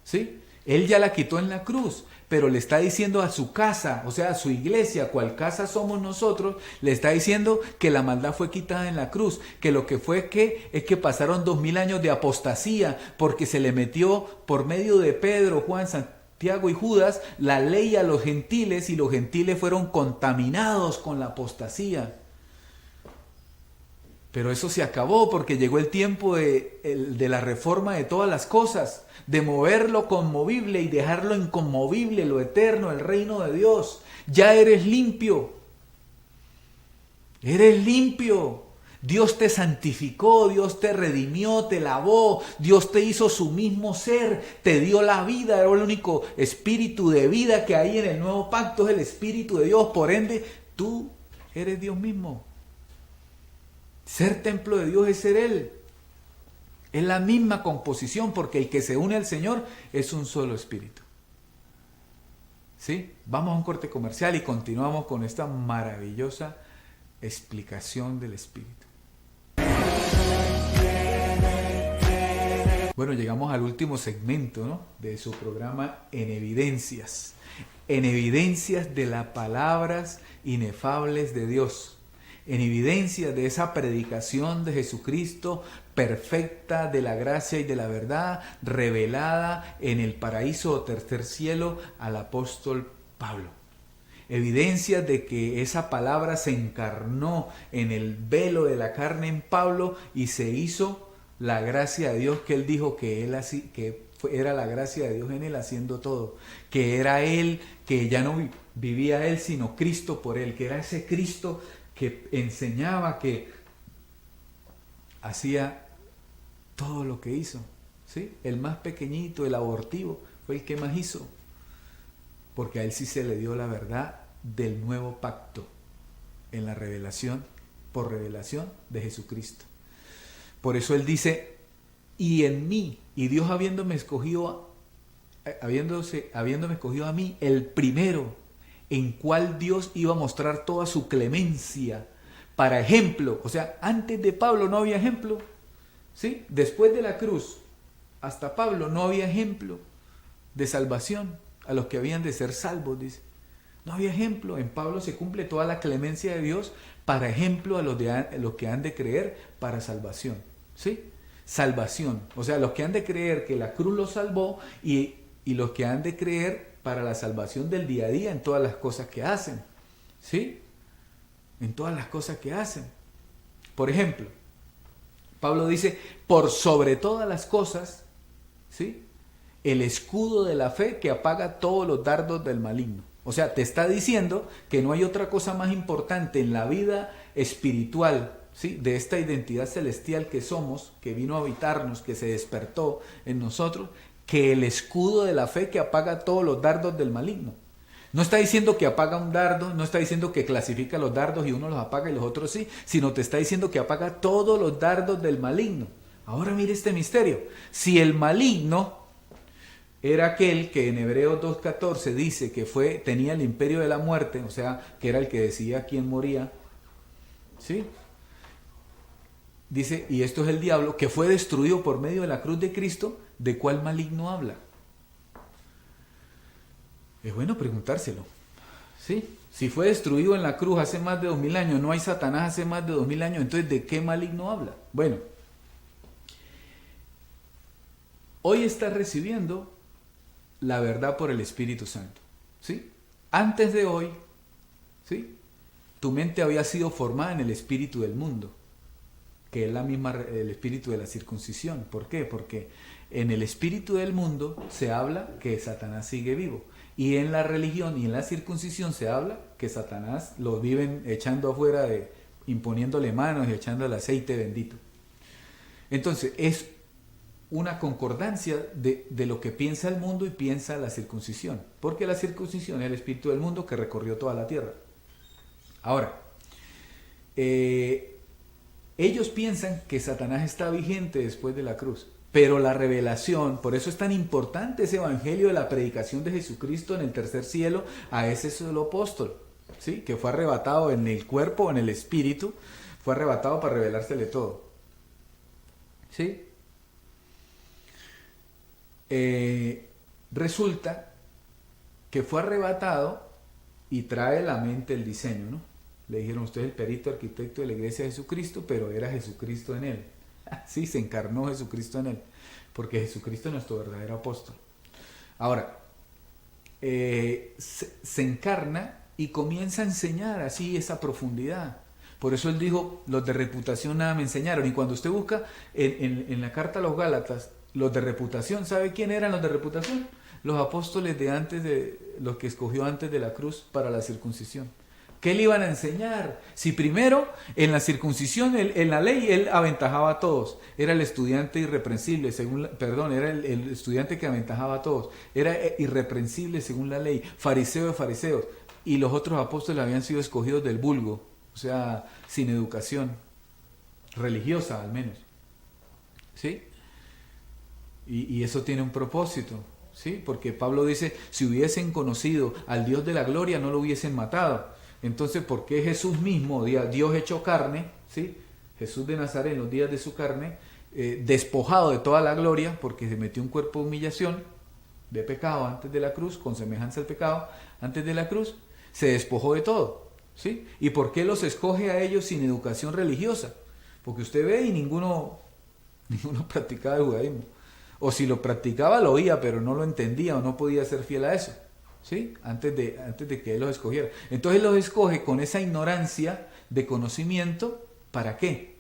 ¿Sí? Él ya la quitó en la cruz, pero le está diciendo a su casa, o sea, a su iglesia, cual casa somos nosotros, le está diciendo que la maldad fue quitada en la cruz, que lo que fue es que pasaron 2000 años de apostasía, porque se le metió por medio de Pedro, Juan, Santiago y Judas la ley a los gentiles, y los gentiles fueron contaminados con la apostasía. Pero eso se acabó porque llegó el tiempo de la reforma de todas las cosas, de mover lo conmovible y dejarlo inconmovible, lo eterno, el reino de Dios. Ya eres limpio. Eres limpio. Dios te santificó, Dios te redimió, te lavó, Dios te hizo su mismo ser, te dio la vida. Era el único espíritu de vida que hay en el nuevo pacto, es el Espíritu de Dios. Por ende, tú eres Dios mismo. Ser templo de Dios es ser Él. Es la misma composición, porque el que se une al Señor es un solo espíritu. ¿Sí? Vamos a un corte comercial y continuamos con esta maravillosa explicación del espíritu. Bueno, llegamos al último segmento, ¿no?, de su programa En Evidencias. En evidencias de las palabras inefables de Dios. En evidencia de esa predicación de Jesucristo perfecta, de la gracia y de la verdad, revelada en el paraíso o tercer cielo al apóstol Pablo. Evidencia de que esa palabra se encarnó en el velo de la carne en Pablo y se hizo la gracia de Dios, que él dijo que era la gracia de Dios en él haciendo todo, que era él, que ya no vivía él sino Cristo por él, que era ese Cristo que enseñaba, que hacía todo lo que hizo, ¿sí? El más pequeñito, el abortivo, fue el que más hizo, porque a él sí se le dio la verdad del nuevo pacto en la revelación, por revelación de Jesucristo. Por eso él dice, y en mí, y Dios habiéndome escogido a mí, el primero, en cual Dios iba a mostrar toda su clemencia para ejemplo. O sea, antes de Pablo no había ejemplo, ¿sí? Después de la cruz, hasta Pablo no había ejemplo de salvación a los que habían de ser salvos, dice. No había ejemplo. En Pablo se cumple toda la clemencia de Dios para ejemplo a los que han de creer para salvación, ¿sí? Salvación. O sea, los que han de creer que la cruz los salvó y los que han de creer para la salvación del día a día en todas las cosas que hacen, ¿sí? En todas las cosas que hacen. Por ejemplo, Pablo dice, por sobre todas las cosas, ¿sí?, el escudo de la fe que apaga todos los dardos del maligno. O sea, te está diciendo que no hay otra cosa más importante en la vida espiritual, ¿sí?, de esta identidad celestial que somos, que vino a habitarnos, que se despertó en nosotros, que el escudo de la fe que apaga todos los dardos del maligno. No está diciendo que apaga un dardo, no está diciendo que clasifica los dardos y uno los apaga y los otros sí, sino te está diciendo que apaga todos los dardos del maligno. Ahora mire este misterio. Si el maligno era aquel que en Hebreos 2.14 dice que tenía el imperio de la muerte, o sea, que era el que decía quién moría, ¿sí? Dice, y esto es el diablo, que fue destruido por medio de la cruz de Cristo. ¿De cuál maligno habla? Es bueno preguntárselo, ¿sí? Si fue destruido en la cruz hace más de 2000 años, no hay Satanás hace más de 2000 años, entonces ¿de qué maligno habla? Bueno, hoy estás recibiendo la verdad por el Espíritu Santo, ¿sí? Antes de hoy, ¿sí?, tu mente había sido formada en el espíritu del mundo, que es el espíritu de la circuncisión. ¿Por qué? Porque en el espíritu del mundo se habla que Satanás sigue vivo, y en la religión y en la circuncisión se habla que Satanás lo viven echando afuera, imponiéndole manos y echando el aceite bendito. Entonces es una concordancia de lo que piensa el mundo y piensa la circuncisión, porque la circuncisión es el espíritu del mundo que recorrió toda la tierra. Ahora, ellos piensan que Satanás está vigente después de la cruz, pero la revelación, por eso es tan importante ese evangelio de la predicación de Jesucristo en el tercer cielo a ese solo apóstol. ¿sí? Que fue arrebatado en el cuerpo, en el espíritu, fue arrebatado para revelársele todo. ¿Sí? Resulta que fue arrebatado y trae la mente el diseño, ¿no? Le dijeron, usted es el perito arquitecto de la iglesia de Jesucristo, pero era Jesucristo en él. Sí, se encarnó Jesucristo en él, porque Jesucristo es nuestro verdadero apóstol. Ahora, se encarna y comienza a enseñar así esa profundidad. Por eso él dijo, los de reputación nada me enseñaron. Y cuando usted busca en la carta a los Gálatas, los de reputación, ¿sabe quién eran los de reputación? Los apóstoles de antes los que escogió antes de la cruz para la circuncisión. ¿Qué le iban a enseñar? Si primero en la circuncisión, en la ley, él aventajaba a todos. Era el estudiante irreprensible, era el estudiante que aventajaba a todos. Era irreprensible según la ley, fariseo de fariseos. Y los otros apóstoles habían sido escogidos del vulgo, o sea, sin educación religiosa al menos. ¿Sí? Y eso tiene un propósito, ¿sí? Porque Pablo dice, si hubiesen conocido al Dios de la gloria, no lo hubiesen matado. Entonces, ¿por qué Jesús mismo, Dios hecho carne, ¿sí? Jesús de Nazaret en los días de su carne, despojado de toda la gloria, porque se metió un cuerpo de humillación, de pecado antes de la cruz, con semejanza al pecado antes de la cruz, se despojó de todo, ¿sí? ¿Y por qué los escoge a ellos sin educación religiosa? Porque usted ve y ninguno practicaba el judaísmo. O si lo practicaba lo oía, pero no lo entendía o no podía ser fiel a eso. ¿Sí? Antes de que él los escogiera. Entonces los escoge con esa ignorancia de conocimiento. ¿Para qué?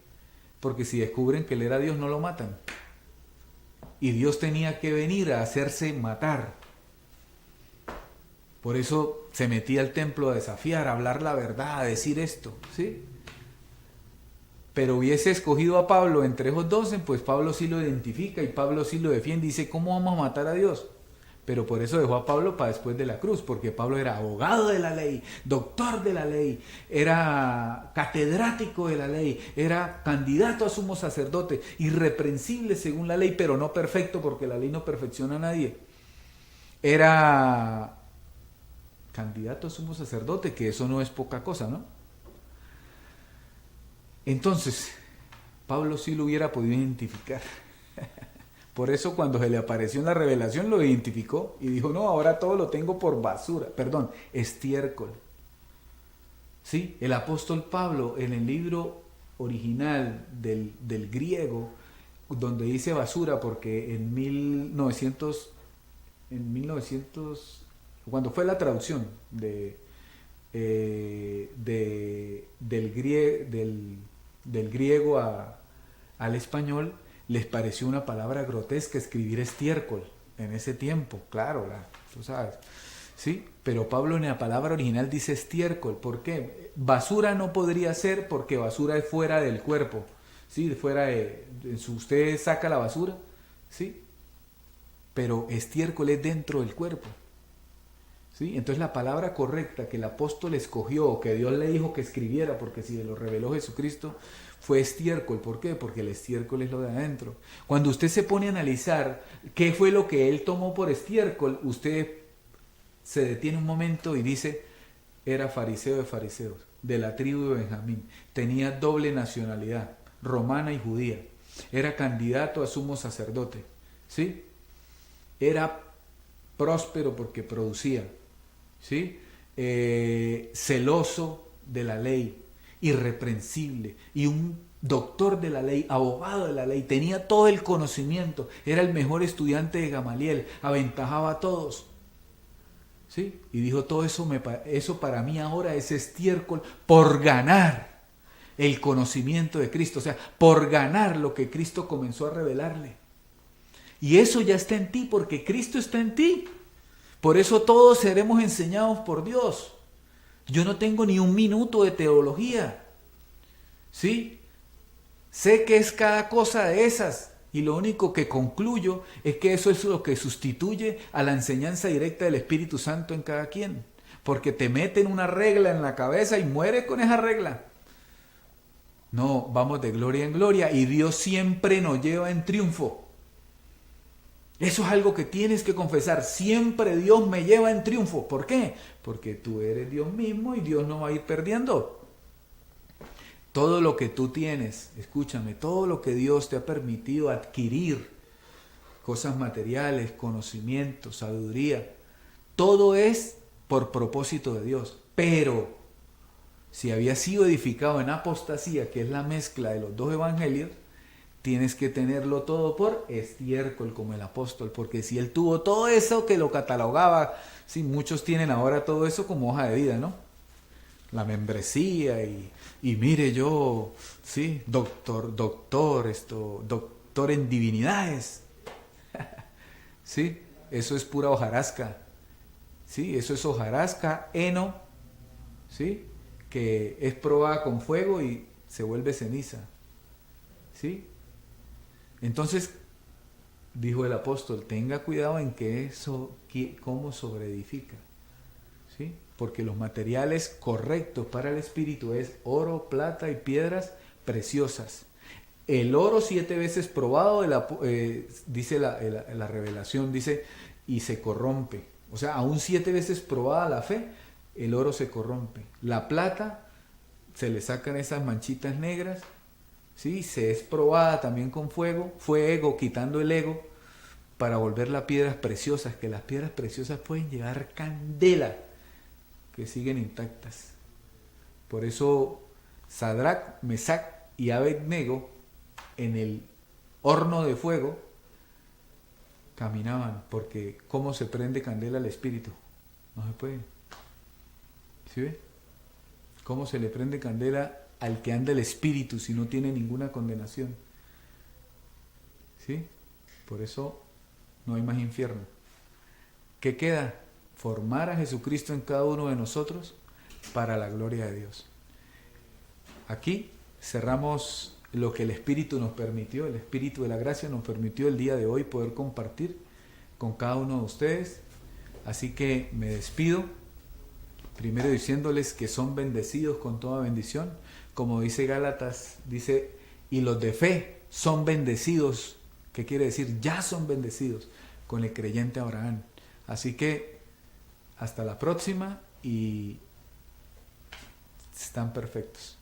Porque si descubren que él era Dios, no lo matan. Y Dios tenía que venir a hacerse matar. Por eso se metía al templo a desafiar, a hablar la verdad, a decir esto, ¿sí? Pero hubiese escogido a Pablo entre esos 12, pues Pablo sí lo identifica y Pablo sí lo defiende. Dice, ¿cómo vamos a matar a Dios? Pero por eso dejó a Pablo para después de la cruz, porque Pablo era abogado de la ley, doctor de la ley, era catedrático de la ley, era candidato a sumo sacerdote, irreprensible según la ley, pero no perfecto, porque la ley no perfecciona a nadie. Era candidato a sumo sacerdote, que eso no es poca cosa, ¿no? Entonces, Pablo sí lo hubiera podido identificar. Por eso cuando se le apareció en la revelación lo identificó y dijo, no, ahora todo lo tengo por basura, perdón, estiércol. ¿Sí? El apóstol Pablo en el libro original del griego, donde dice basura, porque en 1900, cuando fue la traducción del griego al español, les pareció una palabra grotesca escribir estiércol en ese tiempo, claro, tú sabes, ¿sí? Pero Pablo en la palabra original dice estiércol. ¿Por qué? Basura no podría ser porque basura es fuera del cuerpo, ¿sí? Usted saca la basura, ¿sí? Pero estiércol es dentro del cuerpo, ¿sí? Entonces la palabra correcta que el apóstol escogió, o que Dios le dijo que escribiera, porque si lo reveló Jesucristo, fue estiércol. ¿Por qué? Porque el estiércol es lo de adentro. Cuando usted se pone a analizar qué fue lo que él tomó por estiércol, usted se detiene un momento y dice, era fariseo de fariseos, de la tribu de Benjamín, tenía doble nacionalidad, romana y judía, era candidato a sumo sacerdote, ¿sí? Era próspero porque producía, ¿sí? Celoso de la ley, irreprensible y un doctor de la ley, abogado de la ley, tenía todo el conocimiento, era el mejor estudiante de Gamaliel, aventajaba a todos, ¿sí? Y dijo, todo eso para mí ahora es estiércol por ganar el conocimiento de Cristo, o sea, por ganar lo que Cristo comenzó a revelarle. Y eso ya está en ti porque Cristo está en ti. Por eso todos seremos enseñados por Dios. Yo no tengo ni un minuto de teología, ¿sí? Sé qué es cada cosa de esas y lo único que concluyo es que eso es lo que sustituye a la enseñanza directa del Espíritu Santo en cada quien, porque te meten una regla en la cabeza y mueres con esa regla. No, vamos de gloria en gloria y Dios siempre nos lleva en triunfo. Eso es algo que tienes que confesar. Siempre Dios me lleva en triunfo. ¿Por qué? Porque tú eres Dios mismo y Dios no va a ir perdiendo. Todo lo que tú tienes, escúchame, todo lo que Dios te ha permitido adquirir, cosas materiales, conocimiento, sabiduría, todo es por propósito de Dios. Pero si había sido edificado en apostasía, que es la mezcla de los dos evangelios, tienes que tenerlo todo por estiércol, como el apóstol, porque si él tuvo todo eso que lo catalogaba, sí, muchos tienen ahora todo eso como hoja de vida, ¿no? La membresía y mire yo, sí, doctor en divinidades, sí, eso es pura hojarasca, sí, eso es hojarasca, heno, sí, que es probada con fuego y se vuelve ceniza, sí. Entonces, dijo el apóstol, tenga cuidado en que eso, cómo sobreedifica, ¿sí? Porque los materiales correctos para el espíritu es oro, plata y piedras preciosas. El oro 7 veces probado, dice la revelación, dice, y se corrompe. O sea, aún 7 veces probada la fe, el oro se corrompe. La plata, se le sacan esas manchitas negras, ¿sí? Se es probada también con fuego, quitando el ego, para volverla piedras preciosas, que las piedras preciosas pueden llevar candela, que siguen intactas. Por eso Sadrach, Mesach y Abednego en el horno de fuego caminaban, porque ¿cómo se prende candela al espíritu? No se puede. ¿Sí ve? ¿Cómo se le prende candela al que anda el espíritu si no tiene ninguna condenación? ¿Sí? Por eso no hay más infierno. ¿Qué queda? Formar a Jesucristo en cada uno de nosotros para la gloria de Dios. Aquí cerramos lo que el Espíritu nos permitió, el Espíritu de la gracia nos permitió el día de hoy poder compartir con cada uno de ustedes. Así que me despido, primero diciéndoles que son bendecidos con toda bendición. Como dice Gálatas, dice, y los de fe son bendecidos. ¿Qué quiere decir? Ya son bendecidos con el creyente Abraham. Así que hasta la próxima y están perfectos.